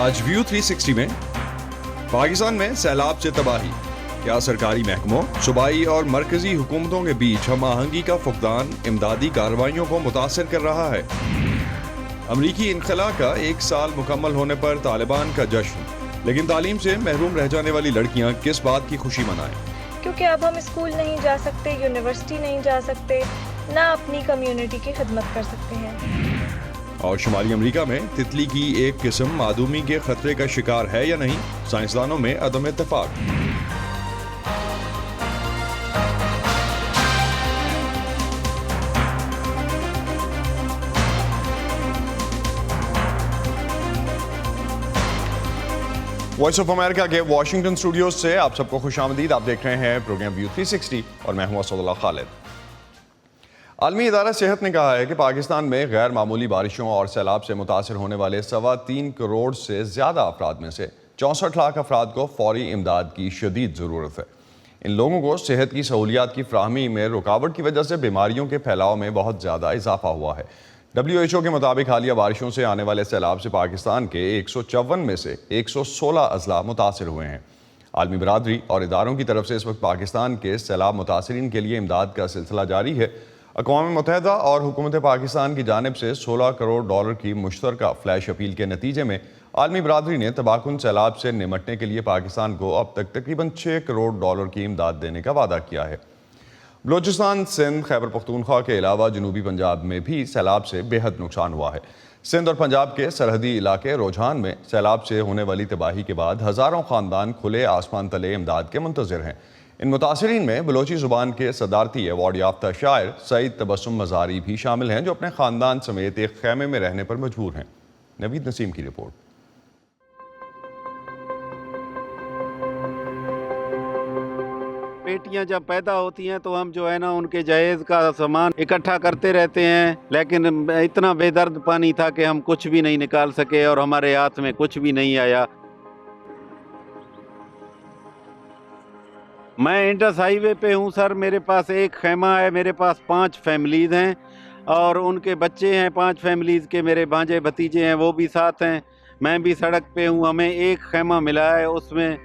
آج ویو 360 میں پاکستان میں سیلاب سے تباہی، کیا سرکاری محکموں، صوبائی اور مرکزی حکومتوں کے بیچ ہم آہنگی کا فقدان امدادی کارروائیوں کو متاثر کر رہا ہے۔ امریکی انخلا کا 1 سال مکمل ہونے پر طالبان کا جشن، لیکن تعلیم سے محروم رہ جانے والی لڑکیاں کس بات کی خوشی منائیں؟ کیونکہ اب ہم اسکول نہیں جا سکتے، یونیورسٹی نہیں جا سکتے، نہ اپنی کمیونٹی کی خدمت کر سکتے ہیں۔ اور شمالی امریکہ میں تتلی کی ایک قسم معدومی کے خطرے کا شکار ہے یا نہیں، سائنسدانوں میں عدم اتفاق۔ وائس آف امریکہ کے واشنگٹن اسٹوڈیوز سے آپ سب کو خوش آمدید۔ آپ دیکھ رہے ہیں پروگرام ویو 360 اور میں ہوں اسد اللہ خالد۔ عالمی ادارہ صحت نے کہا ہے کہ پاکستان میں غیر معمولی بارشوں اور سیلاب سے متاثر ہونے والے 3.25 کروڑ سے زیادہ افراد میں سے 64 لاکھ افراد کو فوری امداد کی شدید ضرورت ہے۔ ان لوگوں کو صحت کی سہولیات کی فراہمی میں رکاوٹ کی وجہ سے بیماریوں کے پھیلاؤ میں بہت زیادہ اضافہ ہوا ہے۔ WHO کے مطابق حالیہ بارشوں سے آنے والے سیلاب سے پاکستان کے 154 میں سے 116 اضلاع متاثر ہوئے ہیں۔ عالمی برادری اور اداروں کی طرف سے اس وقت پاکستان کے سیلاب متاثرین کے لیے امداد کا سلسلہ جاری ہے۔ اقوام متحدہ اور حکومت پاکستان کی جانب سے $16 کروڑ کی مشترکہ فلیش اپیل کے نتیجے میں عالمی برادری نے تباہ کن سیلاب سے نمٹنے کے لیے پاکستان کو اب تک تقریباً $6 کروڑ کی امداد دینے کا وعدہ کیا ہے۔ بلوچستان، سندھ، خیبر پختونخوا کے علاوہ جنوبی پنجاب میں بھی سیلاب سے بے حد نقصان ہوا ہے۔ سندھ اور پنجاب کے سرحدی علاقے روجھان میں سیلاب سے ہونے والی تباہی کے بعد ہزاروں خاندان کھلے آسمان تلے امداد کے منتظر ہیں۔ ان متاثرین میں بلوچی زبان کے صدارتی ایوارڈ یافتہ شاعر سعید تبسم مزاری بھی شامل ہیں، جو اپنے خاندان سمیت ایک خیمے میں رہنے پر مجبور ہیں۔ نوید نسیم کی رپورٹ۔ بیٹیاں جب پیدا ہوتی ہیں تو ہم جو ہے نا ان کے جہیز کا سامان اکٹھا کرتے رہتے ہیں، لیکن اتنا بے درد پانی تھا کہ ہم کچھ بھی نہیں نکال سکے اور ہمارے ہاتھ میں کچھ بھی نہیں آیا۔ میں انڈس ہائی وے پہ ہوں سر، میرے پاس ایک خیمہ ہے، میرے پاس 5 فیملیز ہیں اور ان کے بچے ہیں 5 فیملیز کے، میرے بھانجے بھتیجے ہیں وہ بھی ساتھ ہیں، میں بھی سڑک پہ ہوں۔ ہمیں ایک خیمہ ملا ہے، اس میں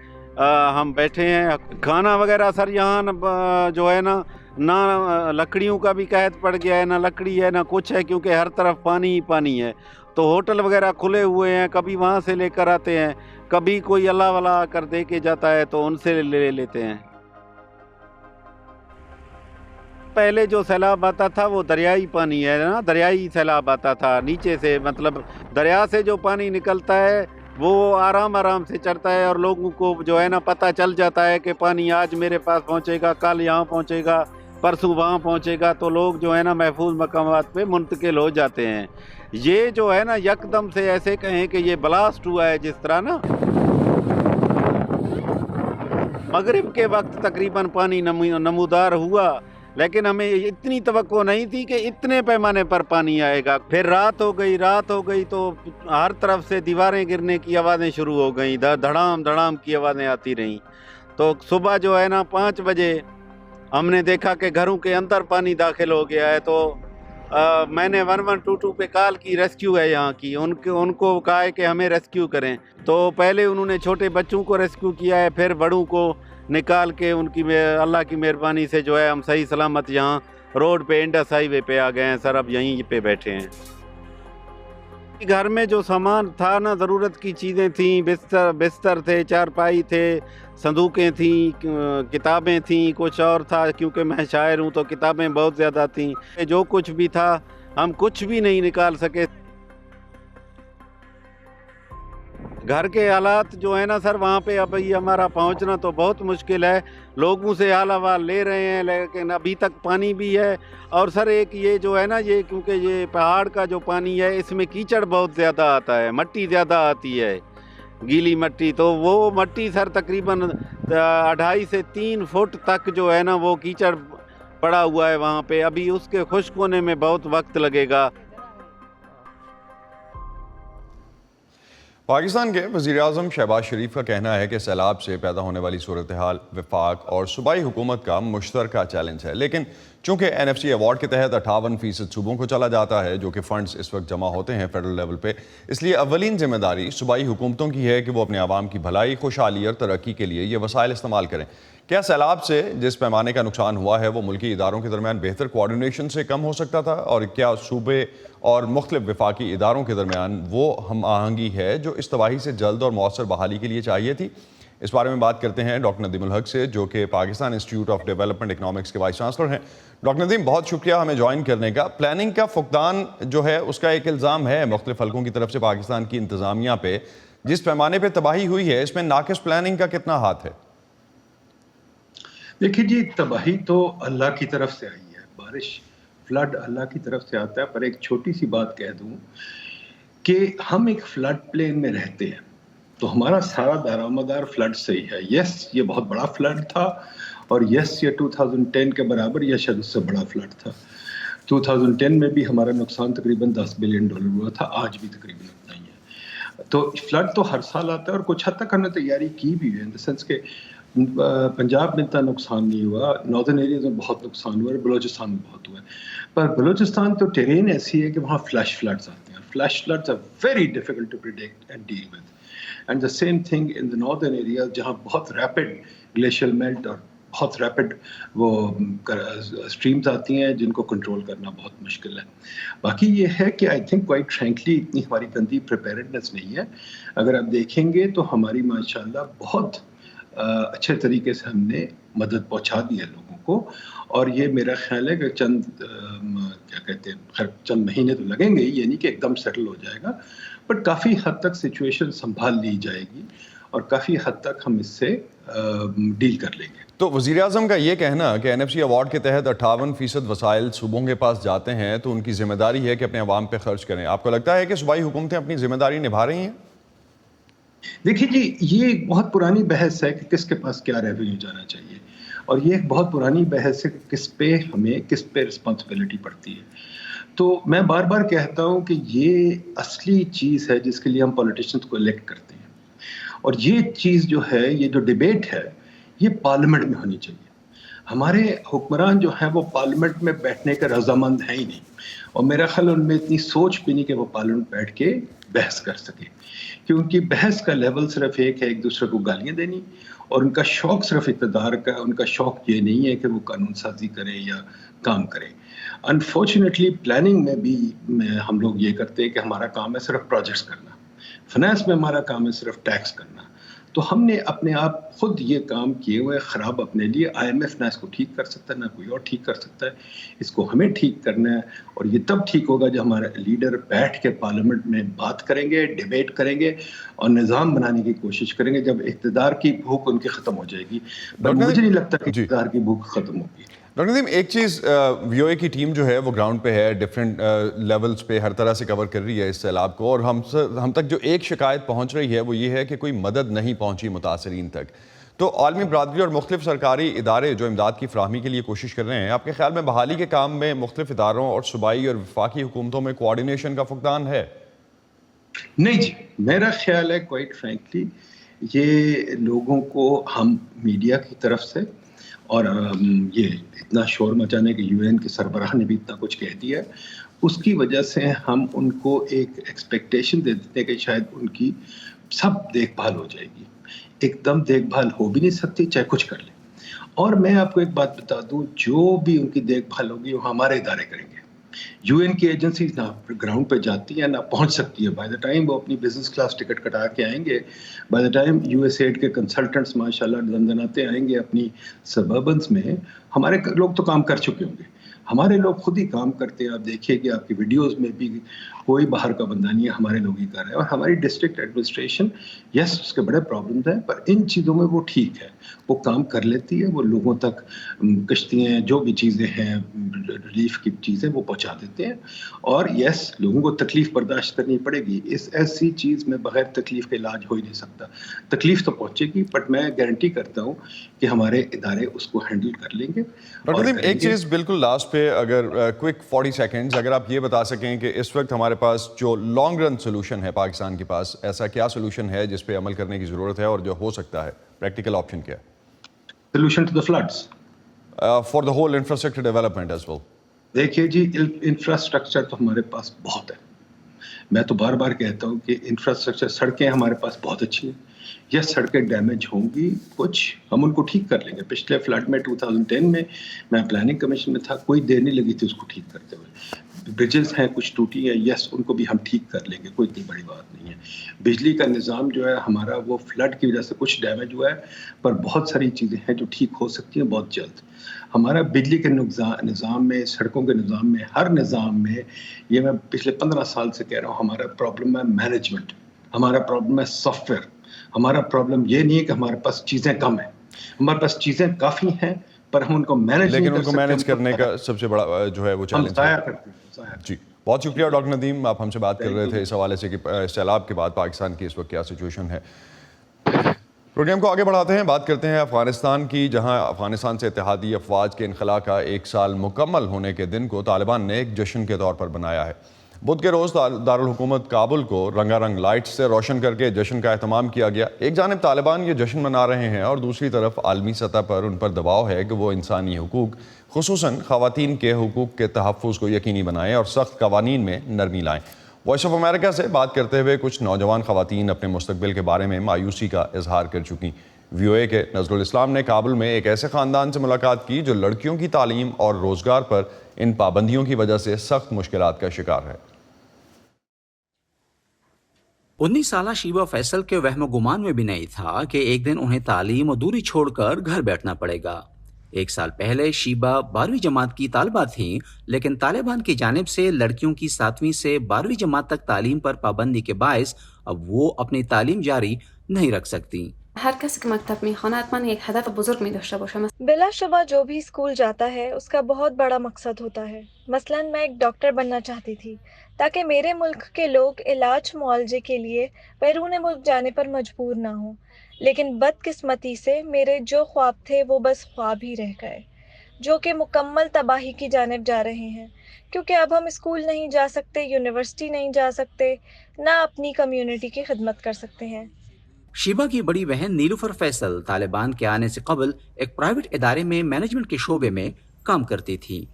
ہم بیٹھے ہیں۔ کھانا وغیرہ سر یہاں جو ہے نا، نہ لکڑیوں کا بھی قحط پڑ گیا ہے، نہ لکڑی ہے نہ کچھ ہے، کیونکہ ہر طرف پانی ہی پانی ہے۔ تو ہوٹل وغیرہ کھلے ہوئے ہیں، کبھی وہاں سے لے کر آتے ہیں، کبھی کوئی اللہ والا آ کر دے کے جاتا ہے تو ان سے لے لیتے ہیں۔ پہلے جو سیلاب آتا تھا وہ دریائی پانی ہے نا، دریائی سیلاب آتا تھا نیچے سے، مطلب دریا سے جو پانی نکلتا ہے وہ آرام آرام سے چڑھتا ہے اور لوگوں کو جو ہے نا پتہ چل جاتا ہے کہ پانی آج میرے پاس پہنچے گا، کل یہاں پہنچے گا، پرسوں وہاں پہنچے گا، تو لوگ جو ہے نا محفوظ مقامات پہ منتقل ہو جاتے ہیں۔ یہ جو ہے نا یکدم سے ایسے کہیں کہ یہ بلاسٹ ہوا ہے، جس طرح نا مغرب کے وقت تقریباً پانی نمودار ہوا، لیکن ہمیں اتنی توقع نہیں تھی کہ اتنے پیمانے پر پانی آئے گا۔ پھر رات ہو گئی تو ہر طرف سے دیواریں گرنے کی آوازیں شروع ہو گئیں، دھڑام دھڑام کی آوازیں آتی رہیں۔ تو صبح جو ہے نا 5 بجے ہم نے دیکھا کہ گھروں کے اندر پانی داخل ہو گیا ہے، تو میں نے 1122 پہ کال کی، ریسکیو ہے یہاں کی، ان کو کہا ہے کہ ہمیں ریسکیو کریں۔ تو پہلے انہوں نے چھوٹے بچوں کو ریسکیو کیا ہے، پھر بڑوں کو نکال کے ان کی اللہ کی مہربانی سے جو ہے ہم صحیح سلامت یہاں روڈ پہ انڈس ہائی وے پہ آ گئے ہیں سر، اب یہیں پہ بیٹھے ہیں۔ گھر میں جو سامان تھا نا، ضرورت کی چیزیں تھیں، بستر تھے، چارپائی تھے، صندوقیں تھیں، کتابیں تھیں، کچھ اور تھا، کیونکہ میں شاعر ہوں تو کتابیں بہت زیادہ تھیں۔ جو کچھ بھی تھا ہم کچھ بھی نہیں نکال سکے۔ گھر کے حالات جو ہے نا سر، وہاں پہ ابھی ہمارا پہنچنا تو بہت مشکل ہے، لوگوں سے حال احوال لے رہے ہیں، لیکن ابھی تک پانی بھی ہے۔ اور سر ایک یہ جو ہے نا، یہ کیونکہ یہ پہاڑ کا جو پانی ہے اس میں کیچڑ بہت زیادہ آتا ہے، مٹی زیادہ آتی ہے، گیلی مٹی، تو وہ مٹی سر تقریباً 2.5 سے 3 فٹ تک جو ہے نا وہ کیچڑ پڑا ہوا ہے وہاں پہ، ابھی اس کے خشک ہونے میں بہت وقت لگے گا۔ پاکستان کے وزیر اعظم شہباز شریف کا کہنا ہے کہ سیلاب سے پیدا ہونے والی صورتحال وفاق اور صوبائی حکومت کا مشترکہ چیلنج ہے، لیکن چونکہ NFC ایوارڈ کے تحت 58% صوبوں کو چلا جاتا ہے، جو کہ فنڈز اس وقت جمع ہوتے ہیں فیڈرل لیول پہ، اس لیے اولین ذمہ داری صوبائی حکومتوں کی ہے کہ وہ اپنے عوام کی بھلائی، خوشحالی اور ترقی کے لیے یہ وسائل استعمال کریں۔ کیا سیلاب سے جس پیمانے کا نقصان ہوا ہے وہ ملکی اداروں کے درمیان بہتر کوارڈینیشن سے کم ہو سکتا تھا، اور کیا صوبے اور مختلف وفاقی اداروں کے درمیان وہ ہم آہنگی ہے جو اس تباہی سے جلد اور مؤثر بحالی کے لیے چاہیے تھی؟ اس بارے میں بات کرتے ہیں ڈاکٹر ندیم الحق سے، جو کہ Pakistan institute of development economics کے وائس چانسلر ہیں۔ ڈاکٹر ندیم، بہت شکریہ ہمیں جوائن کرنے کا۔ پلاننگ کا فقدان جو ہے اس کا ایک الزام ہے مختلف حلقوں کی طرف سے پاکستان کی انتظامیہ پہ، جس پیمانے پہ تباہی ہوئی ہے اس میں ناقص پلاننگ کا کتنا ہاتھ ہے؟ دیکھیے جی، تباہی تو اللہ کی طرف سے آئی ہے، بارش فلڈ اللہ کی طرف سے آتا ہے، پر ایک چھوٹی سی بات کہہ دوں کہ ہم ایک فلڈ پلین میں رہتے ہیں تو ہمارا سارا دارمدار فلڈ سے ہی ہے۔ یس، یہ بہت بڑا فلڈ تھا، اور یس یہ 2010 کے برابر یا شاید اس سے بڑا فلڈ تھا۔ 2010 میں بھی ہمارا نقصان تقریباً $10 بلین ہوا تھا، آج بھی تقریباً اتنا ہی ہے۔ تو فلڈ تو ہر سال آتا ہے، اور کچھ حد تک ہم نے تیاری کی بھی ہے، ان دا سینس کہ پنجاب میں اتنا نقصان نہیں ہوا، ناردرن ایریاز میں بہت نقصان ہوا ہے، بلوچستان میں بہت ہوا ہے۔ پر بلوچستان تو ٹیرین ایسی ہے کہ وہاں فلیش فلڈز آتے ہیں۔ Flash floods are very difficult to predict and deal with. And the same thing in the northern areas جہاں بہت ریپڈ گلیشیل میلٹ اور بہت ریپڈ وہ اسٹریمز آتی ہیں جن کو کنٹرول کرنا بہت مشکل ہے۔ باقی یہ ہے کہ آئی تھنک کوائٹ فرینکلی اتنی ہماری گندی پریپیئرڈنس نہیں ہے۔ اگر آپ دیکھیں گے تو ہماری ماشاءاللہ بہت اچھے طریقے سے ہم نے مدد پہنچا دی ہے لوگوں کو، اور یہ میرا خیال ہے کہ چند مہینے تو لگیں گے، یہ نہیں کہ ایک دم سیٹل ہو جائے گا، بٹ کافی حد تک سچویشن سنبھال لی جائے گی اور کافی حد تک ہم اس سے ڈیل کر لیں گے۔ تو وزیر اعظم کا یہ کہنا کہ NFC ایوارڈ کے تحت 58% وسائل صوبوں کے پاس جاتے ہیں تو ان کی ذمہ داری ہے کہ اپنے عوام پہ خرچ کریں، آپ کو لگتا ہے کہ صوبائی حکومتیں اپنی ذمہ داری نبھا رہی ہیں؟ دیکھیے جی، یہ ایک بہت پرانی بحث ہے کہ کس کے پاس کیا ریونیو جانا چاہیے، اور یہ ایک بہت پرانی بحث ہے کہ کس پہ رسپانسبلٹی پڑتی ہے۔ تو میں بار بار کہتا ہوں کہ یہ اصلی چیز ہے جس کے لیے ہم پولیٹیشنز کو الیکٹ کرتے ہیں، اور یہ چیز جو ہے، یہ جو ڈیبیٹ ہے، یہ پارلیمنٹ میں ہونی چاہیے۔ ہمارے حکمران جو ہیں وہ پارلیمنٹ میں بیٹھنے کے رضامند ہیں ہی نہیں، اور میرا خیال ان میں اتنی سوچ بھی نہیں کہ وہ پارلیمنٹ بیٹھ کے بحث کر سکے، کیونکہ بحث کا لیول صرف ایک ہے، ایک دوسرے کو گالیاں دینی، اور ان کا شوق صرف اقتدار کا، ان کا شوق یہ نہیں ہے کہ وہ قانون سازی کریں یا کام کریں۔ انفارچونیٹلی پلاننگ میں بھی ہم لوگ یہ کرتے ہیں کہ ہمارا کام ہے صرف پروجیکٹس کرنا، فنانس میں ہمارا کام ہے صرف ٹیکس کرنا۔ تو ہم نے اپنے آپ خود یہ کام کیے ہوئے خراب اپنے لیے۔ IMF نہ اس کو ٹھیک کر سکتا ہے، نہ کوئی اور ٹھیک کر سکتا ہے، اس کو ہمیں ٹھیک کرنا ہے، اور یہ تب ٹھیک ہوگا جب ہمارے لیڈر بیٹھ کے پارلیمنٹ میں بات کریں گے، ڈیبیٹ کریں گے اور نظام بنانے کی کوشش کریں گے، جب اقتدار کی بھوک ان کی ختم ہو جائے گی۔ مجھے نہیں لگتا کہ اقتدار کی بھوک ختم ہوگی۔ ڈاکٹر ندیم، ایک چیز VOA کی ٹیم جو ہے وہ گراؤنڈ پہ ہے، ڈفرینٹ لیولز پہ ہر طرح سے کور کر رہی ہے اس سیلاب کو، اور ہم تک جو ایک شکایت پہنچ رہی ہے وہ یہ ہے کہ کوئی مدد نہیں پہنچی متاثرین تک۔ تو عالمی برادری اور مختلف سرکاری ادارے جو امداد کی فراہمی کے لیے کوشش کر رہے ہیں، آپ کے خیال میں بحالی کے کام میں مختلف اداروں اور صوبائی اور وفاقی حکومتوں میں کوارڈینیشن کا فقدان ہے؟ نہیں جی، میرا خیال ہے کوائٹ فرینکلی یہ لوگوں کو ہم میڈیا کی طرف سے، اور یہ اتنا شور مچانے کہ UN کے سربراہ نے بھی اتنا کچھ کہہ دیا ہے، اس کی وجہ سے ہم ان کو ایک ایکسپیکٹیشن دے دیتے ہیں کہ شاید ان کی سب دیکھ بھال ہو جائے گی۔ ایک دم دیکھ بھال ہو بھی نہیں سکتی، چاہے کچھ کر لیں۔ اور میں آپ کو ایک بات بتا دوں، جو بھی ان کی دیکھ بھال ہوگی وہ ہمارے ادارے کریں گے۔ UN کی ایجنسیز نہ گراؤنڈ پہ جاتی ہیں، نہ پہنچ سکتی ہے۔ بائی دا ٹائم وہ اپنی بزنس کلاس ٹکٹ کٹا کے آئیں گے، بائی دا ٹائم USAID کے کنسلٹنٹس ماشاءاللہ دندناتے آئیں گے اپنی سبربنس میں، ہمارے لوگ تو کام کر چکے ہوں گے۔ ہمارے لوگ خود ہی کام کرتے ہیں، آپ دیکھیے کہ آپ کی ویڈیوز میں بھی کوئی باہر کا بندہ نہیں ہے، ہمارے لوگ ہی کر رہے ہیں۔ اور ہماری ڈسٹرکٹ ایڈمنسٹریشن یس اس کے بڑے پرابلمز ہیں، پر ان چیزوں میں وہ ٹھیک ہے، وہ کام کر لیتی ہے، وہ لوگوں تک کشتیاں جو بھی چیزیں ہیں، ریلیف کی چیزیں وہ پہنچا دیتے ہیں۔ اور یس لوگوں کو تکلیف برداشت کرنی پڑے گی، اس ایسی چیز میں بغیر تکلیف کا علاج ہو ہی نہیں سکتا۔ تکلیف تو پہنچے گی، بٹ میں گارنٹی کرتا ہوں کہ ہمارے ادارے اس کو ہینڈل کر لیں گے۔ ڈاکٹر ندیم، ایک چیز بالکل لاسٹ پہ اگر کوئک 40 سیکنڈز اگر آپ یہ بتا سکیں کہ اس وقت ہمارے پاس جو لانگ رن سولوشن ہے پاکستان کے پاس، ایسا کیا سولوشن ہے جس پہ عمل کرنے کی ضرورت ہے اور جو ہو سکتا ہے، پریکٹیکل آپشن کیا ہے؟ Solution to the floods for the whole infrastructure development as well. دیکھیے جی، انفراسٹرکچر تو ہمارے پاس بہت ہے. میں تو بار بار کہتا ہوں کہ انفراسٹرکچر، سڑکیں ہمارے پاس بہت اچھی ہیں. یس سڑکیں ڈیمیج ہوں گی، کچھ ہم ان کو ٹھیک کر لیں گے. پچھلے فلڈ میں 2010 میں پلاننگ کمیشن میں تھا، کوئی دیر نہیں لگی تھی اس کو ٹھیک کرتے ہوئے. برجز ہیں کچھ ٹوٹی ہیں، یس ان کو بھی ہم ٹھیک کر لیں گے، کوئی اتنی بڑی بات نہیں ہے. بجلی کا نظام جو ہے ہمارا، وہ فلڈ کی وجہ سے کچھ ڈیمیج ہوا ہے، پر بہت ساری چیزیں ہیں جو ٹھیک ہو سکتی ہیں بہت جلد. ہمارا بجلی کے نظام میں، سڑکوں کے نظام میں، ہر نظام میں، یہ میں پچھلے 15 سال سے کہہ رہا ہوں، ہمارا پرابلم ہے مینجمنٹ، ہمارا پرابلم ہے سافٹ ویئر. ہمارا پرابلم یہ نہیں ہے کہ ہمارے پاس چیزیں کم ہیں، ہمارے پاس چیزیں کافی ہیں پر ہم ان کو مینیج لیکن ان کو مینیج کرنے کا سب سے بڑا جو ہے وہ چیلنج ہے. جی بہت شکریہ ڈاکٹر ندیم، آپ ہم سے بات کر رہے تھے اس حوالے سے کہ سیلاب کے بعد پاکستان کی اس وقت کیا سچویشن ہے. پروگرام کو آگے بڑھاتے ہیں، بات کرتے ہیں افغانستان کی، جہاں افغانستان سے اتحادی افواج کے انخلاء کا 1 سال مکمل ہونے کے دن کو طالبان نے ایک جشن کے طور پر بنایا ہے. بدھ کے روز دارالحکومت کابل کو رنگا رنگ لائٹس سے روشن کر کے جشن کا اہتمام کیا گیا. ایک جانب طالبان یہ جشن منا رہے ہیں اور دوسری طرف عالمی سطح پر ان پر دباؤ ہے کہ وہ انسانی حقوق، خصوصاً خواتین کے حقوق کے تحفظ کو یقینی بنائیں اور سخت قوانین میں نرمی لائیں. وائس آف امریکہ سے بات کرتے ہوئے کچھ نوجوان خواتین اپنے مستقبل کے بارے میں مایوسی کا اظہار کر چکی. وی او اے کے نظر الاسلام نے کابل میں ایک ایسے خاندان سے ملاقات کی جو لڑکیوں کی تعلیم اور روزگار پر ان پابندیوں کی وجہ سے سخت مشکلات کا شکار ہے. 19 سالہ شیبہ فیصل کے وہم و گمان میں بھی نہیں تھا کہ ایک دن انہیں تعلیم و دوری چھوڑ کر گھر بیٹھنا پڑے گا. 1 سال پہلے شیبہ 12ویں جماعت کی طالبہ تھیں، لیکن طالبان کی جانب سے لڑکیوں کی 7ویں سے 12ویں جماعت تک تعلیم پر پابندی کے باعث اب وہ اپنی تعلیم جاری نہیں رکھ سکتی. هر کسی که مکتب میخوانه حتما یک هدف بزرگ می داشته باشه. بلا شبہ جو بھی اسکول جاتا ہے اس کا بہت بڑا مقصد ہوتا ہے. مثلا میں ایک ڈاکٹر بننا چاہتی تھی تاکہ میرے ملک کے لوگ علاج معالجے کے لیے بیرون ملک جانے پر مجبور نہ ہوں. لیکن بدقسمتی سے میرے جو خواب تھے وہ بس خواب ہی رہ گئے، جو کہ مکمل تباہی کی جانب جا رہے ہیں، کیونکہ اب ہم اسکول نہیں جا سکتے، یونیورسٹی نہیں جا سکتے، نہ اپنی کمیونٹی کی خدمت کر سکتے ہیں. شیبہ کی بڑی بہن نیلوفر فیصل طالبان کے آنے سے قبل ایک پرائیویٹ ادارے میں مینجمنٹ کے شعبے میں کام کرتی تھی.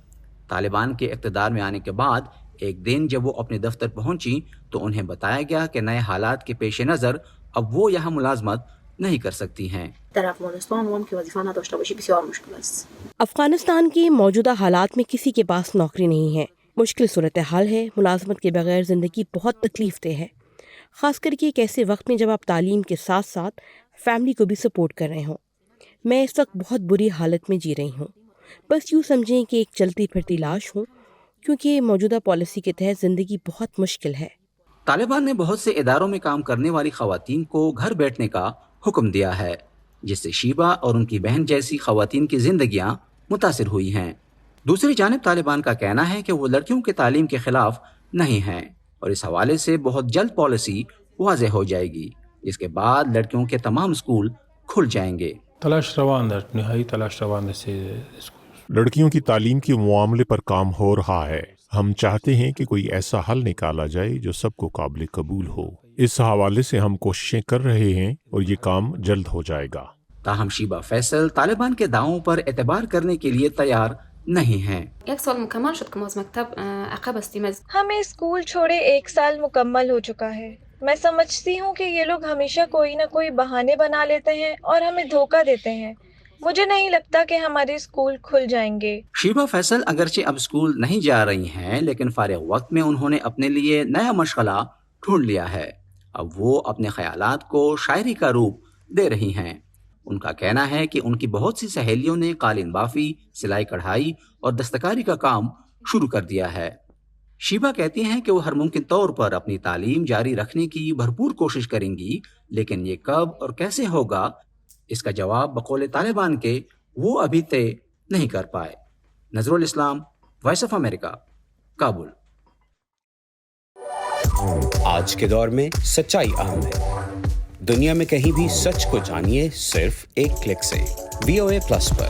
طالبان کے اقتدار میں آنے کے بعد ایک دن جب وہ اپنے دفتر پہنچی تو انہیں بتایا گیا کہ نئے حالات کے پیش نظر اب وہ یہاں ملازمت نہیں کر سکتی ہیں. افغانستان کی موجودہ حالات میں کسی کے پاس نوکری نہیں ہے. مشکل صورتحال ہے. ملازمت کے بغیر زندگی بہت تکلیف دہ ہے، خاص کر کے ایک ایسے وقت میں جب آپ تعلیم کے ساتھ ساتھ فیملی کو بھی سپورٹ کر رہے ہوں. میں اس وقت بہت بری حالت میں جی رہی ہوں. بس یوں سمجھیں کہ ایک چلتی پھرتی لاش ہوں، کیونکہ موجودہ پالیسی کے تحت زندگی بہت مشکل ہے. طالبان نے بہت سے اداروں میں کام کرنے والی خواتین کو گھر بیٹھنے کا حکم دیا ہے، جس سے شیبہ اور ان کی بہن جیسی خواتین کی زندگیاں متاثر ہوئی ہیں. دوسری جانب طالبان کا کہنا ہے کہ وہ لڑکیوں کے تعلیم کے خلاف نہیں ہیں اور اس حوالے سے بہت جلد پالیسی واضح ہو جائے گی، جس کے بعد لڑکیوں کے تمام اسکول کھل جائیں گے. تلاش روان ہے، نہائی تلاش روان سے لڑکیوں کی تعلیم کے معاملے پر کام ہو رہا ہے. ہم چاہتے ہیں کہ کوئی ایسا حل نکالا جائے جو سب کو قابل قبول ہو. اس حوالے سے ہم کوششیں کر رہے ہیں اور یہ کام جلد ہو جائے گا. تاہم شیبہ فیصل طالبان کے دعووں پر اعتبار کرنے کے لیے تیار نہیں ہیں. 1 سال مکمل شد که ما از مکتب عقب هستیم. ہمیں اسکول چھوڑے 1 سال مکمل ہو چکا ہے. میں سمجھتی ہوں کہ یہ لوگ ہمیشہ کوئی نہ کوئی بہانے بنا لیتے ہیں اور ہمیں دھوکہ دیتے ہیں. مجھے نہیں لگتا کہ ہمارے اسکول کھل جائیں گے. شیبہ فیصل اگرچہ اب اسکول نہیں جا رہی ہیں، لیکن فارغ وقت میں انہوں نے اپنے لیے نیا مشغلہ ڈھونڈ لیا ہے. اب وہ اپنے خیالات کو شاعری کا روپ دے رہی ہیں. ان کا کہنا ہے کہ ان کی بہت سی سہیلیوں نے قالین بافی، سلائی کڑھائی اور دستکاری کا کام شروع کر دیا ہے. شیبہ کہتی ہیں کہ وہ ہر ممکن طور پر اپنی تعلیم جاری رکھنے کی بھرپور کوشش کریں گی، لیکن یہ کب اور کیسے ہوگا، اس کا جواب بقول طالبان کے وہ ابھی طے نہیں کر پائے. نظر الاسلام، وائس آف امریکہ، کابل. آج کے دور میں سچائی اہم ہے. دنیا میں کہیں بھی سچ کو جانیے صرف ایک کلک سے. VOA+ per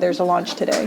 there's a launch today.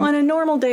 On a normal day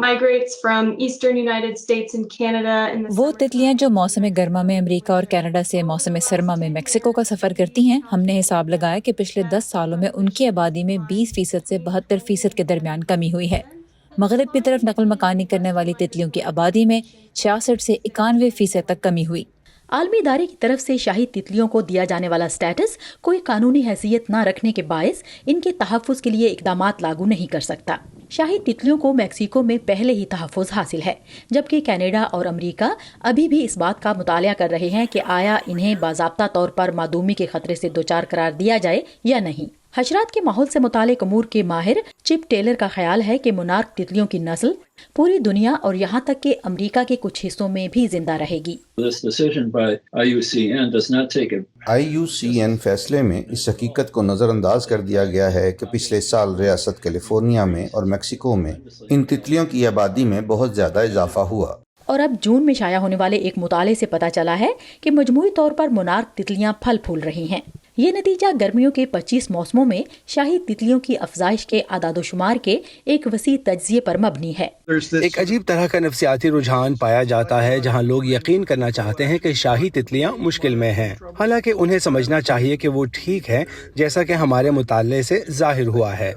migrates from eastern United States and Canada in the وہ تتلیاں جو موسم گرما میں امریکہ اور کینیڈا سے موسم سرما میں میکسیکو کا سفر کرتی ہیں، ہم نے حساب لگایا کہ پچھلے 10 سالوں میں ان کی آبادی میں 20% سے 72% کے درمیان کمی ہوئی ہے۔ مغرب کی طرف نقل مکانی کرنے والی تتلیوں کی آبادی میں 66 سے 91% تک کمی ہوئی۔ عالمی ادارے کی طرف سے شاہی تتلیوں کو دیا جانے والا سٹیٹس کوئی قانونی حیثیت نہ رکھنے کے باعث ان کے تحفظ کے لیے اقدامات لاگو نہیں کر سکتا۔ شاہی تتلیوں کو میکسیکو میں پہلے ہی تحفظ حاصل ہے، جبکہ کینیڈا اور امریکہ ابھی بھی اس بات کا مطالعہ کر رہے ہیں کہ آیا انہیں باضابطہ طور پر معدومی کے خطرے سے دوچار قرار دیا جائے یا نہیں۔ حشرات کے ماحول سے متعلق امور کے ماہر چپ ٹیلر کا خیال ہے کہ مونارک تتلیوں کی نسل پوری دنیا اور یہاں تک کہ امریکہ کے کچھ حصوں میں بھی زندہ رہے گی۔ IUCN فیصلے میں اس حقیقت کو نظر انداز کر دیا گیا ہے کہ پچھلے سال ریاست کیلیفورنیا میں اور میکسیکو میں ان تتلیوں کی آبادی میں بہت زیادہ اضافہ ہوا۔ اور اب جون میں شائع ہونے والے ایک مطالعے سے پتہ چلا ہے کہ مجموعی طور پر مونارک تتلیاں پھل پھول رہی ہیں۔ یہ نتیجہ گرمیوں کے 25 موسموں میں شاہی تتلیوں کی افزائش کے اعداد و شمار کے ایک وسیع تجزیے پر مبنی ہے۔ ایک عجیب طرح کا نفسیاتی رجحان پایا جاتا ہے جہاں لوگ یقین کرنا چاہتے ہیں کہ شاہی تتلیاں مشکل میں ہیں، حالانکہ انہیں سمجھنا چاہیے کہ وہ ٹھیک ہے، جیسا کہ ہمارے مطالعے سے ظاہر ہوا ہے۔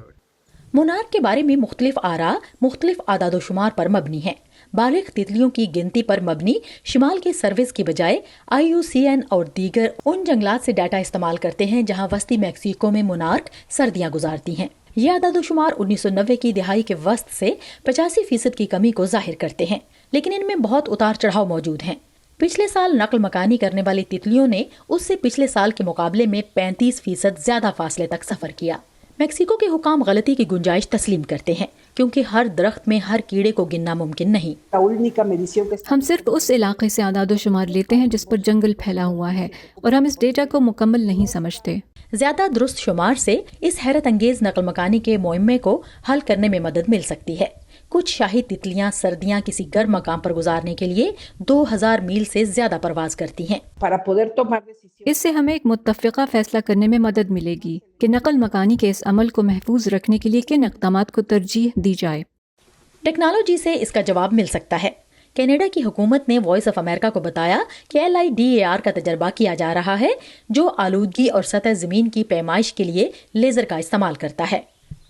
مونارک کے بارے میں مختلف آراء مختلف اعداد و شمار پر مبنی ہیں۔ بالغ تتلیوں کی گنتی پر مبنی شمال کے سروس کی بجائے IUCN اور دیگر ان جنگلات سے ڈیٹا استعمال کرتے ہیں جہاں وسطی میکسیکو میں مونارک سردیاں گزارتی ہیں۔ یہ اعداد و شمار 1990 کی دہائی کے وسط سے 85% کی کمی کو ظاہر کرتے ہیں، لیکن ان میں بہت اتار چڑھاؤ موجود ہیں۔ پچھلے سال نقل مکانی کرنے والی تتلیوں نے اس سے پچھلے سال کے مقابلے میں 35% زیادہ فاصلے تک سفر کیا۔ میکسیکو کے حکام غلطی کی گنجائش تسلیم کرتے ہیں کیونکہ ہر درخت میں ہر کیڑے کو گننا ممکن نہیں۔ ہم صرف اس علاقے سے اعداد و شمار لیتے ہیں جس پر جنگل پھیلا ہوا ہے اور ہم اس ڈیٹا کو مکمل نہیں سمجھتے۔ زیادہ درست شمار سے اس حیرت انگیز نقل مکانی کے معمے کو حل کرنے میں مدد مل سکتی ہے۔ کچھ شاہی تتلیاں سردیاں کسی گرم مقام پر گزارنے کے لیے 2000 میل سے زیادہ پرواز کرتی ہیں۔ اس سے ہمیں ایک متفقہ فیصلہ کرنے میں مدد ملے گی کہ نقل مکانی کے اس عمل کو محفوظ رکھنے کے لیے کن اقدامات کو ترجیح دی جائے۔ ٹیکنالوجی سے اس کا جواب مل سکتا ہے۔ کینیڈا کی حکومت نے وائس آف امریکہ کو بتایا کہ LIDAR کا تجربہ کیا جا رہا ہے جو آلودگی اور سطح زمین کی پیمائش کے لیے لیزر کا استعمال کرتا ہے۔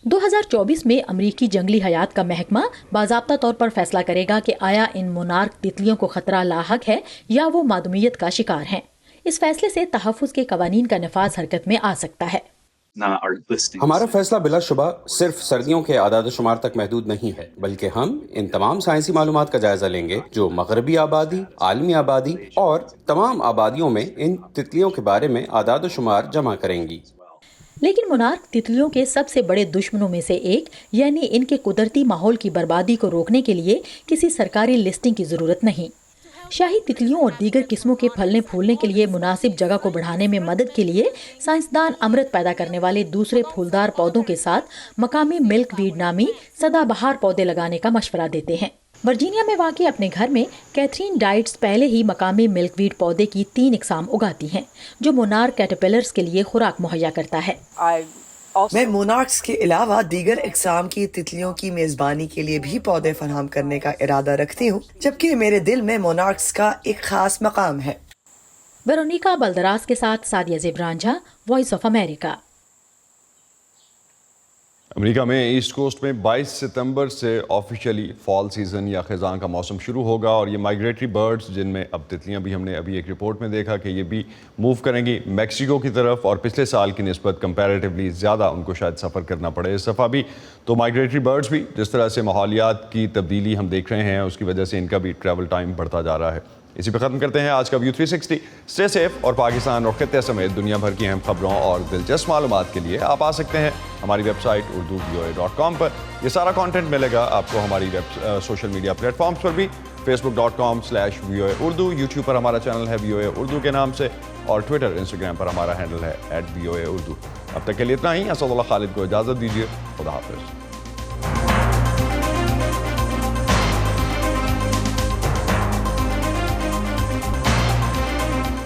2024 میں امریکی جنگلی حیات کا محکمہ باضابطہ طور پر فیصلہ کرے گا کہ آیا ان مونارک تتلیوں کو خطرہ لاحق ہے یا وہ معدومیت کا شکار ہیں۔ اس فیصلے سے تحفظ کے قوانین کا نفاذ حرکت میں آ سکتا ہے۔ ہمارا فیصلہ بلا شبہ صرف سردیوں کے اعداد و شمار تک محدود نہیں ہے، بلکہ ہم ان تمام سائنسی معلومات کا جائزہ لیں گے جو مغربی آبادی، عالمی آبادی اور تمام آبادیوں میں ان تتلیوں کے بارے میں اعداد و شمار جمع کریں گی۔ لیکن مونارک تتلیوں کے سب سے بڑے دشمنوں میں سے ایک یعنی ان کے قدرتی ماحول کی بربادی کو روکنے کے لیے کسی سرکاری لسٹنگ کی ضرورت نہیں۔ شاہی تتلیوں اور دیگر قسموں کے پھلنے پھولنے کے لیے مناسب جگہ کو بڑھانے میں مدد کے لیے سائنسدان امرت پیدا کرنے والے دوسرے پھولدار پودوں کے ساتھ مقامی ملک ویڈ نامی سدا بہار پودے لگانے کا مشورہ دیتے ہیں۔ ورجینیا میں واقع اپنے گھر میں کیتھرین ڈائٹس پہلے ہی مقامی ملک ویڈ پودے کی 3 اقسام اگاتی ہیں جو مونارک کیٹرپلرز کے لیے خوراک مہیا کرتا ہے۔ میں مونارکس کے علاوہ دیگر اقسام کی تتلیوں کی میزبانی کے لیے بھی پودے فراہم کرنے کا ارادہ رکھتی ہوں، جبکہ میرے دل میں مونارکس کا ایک خاص مقام ہے۔ ویرونیکا بلدراس کے ساتھ سادیہ زیب رانجھا، وائس آف امریکہ۔ امریکہ میں ایسٹ کوسٹ میں 22 ستمبر سے آفیشیلی فال سیزن یا خزاں کا موسم شروع ہوگا اور یہ مائگریٹری برڈز جن میں اب تتلیاں بھی ہم نے ابھی ایک رپورٹ میں دیکھا کہ یہ بھی موو کریں گی میکسیکو کی طرف اور پچھلے سال کی نسبت کمپیریٹیولی زیادہ ان کو شاید سفر کرنا پڑے اس دفعہ بھی۔ تو مائگریٹری برڈز بھی جس طرح سے ماحولیات کی تبدیلی ہم دیکھ رہے ہیں اس کی وجہ سے ان کا بھی ٹریول ٹائم بڑھتا جا رہا ہے۔ اسی پہ ختم کرتے ہیں آج کا ویو 360۔ اسٹے سیف اور پاکستان اور خطے سمیت دنیا بھر کی اہم خبروں اور دلچسپ معلومات کے لیے آپ آ سکتے ہیں ہماری ویب سائٹ urdu.voa.com پر۔ یہ سارا کانٹینٹ ملے گا آپ کو ہماری سوشل میڈیا پلیٹ فارمز پر بھی، facebook.com/VOA Urdu، یوٹیوب پر ہمارا چینل ہے VOA Urdu کے نام سے اور ٹویٹر انسٹاگرام پر ہمارا ہینڈل ہے @VOA Urdu۔ اب تک کے لیے اتنا ہی۔ اسد اللہ خالد کو اجازت دیجیے، خدا حافظ۔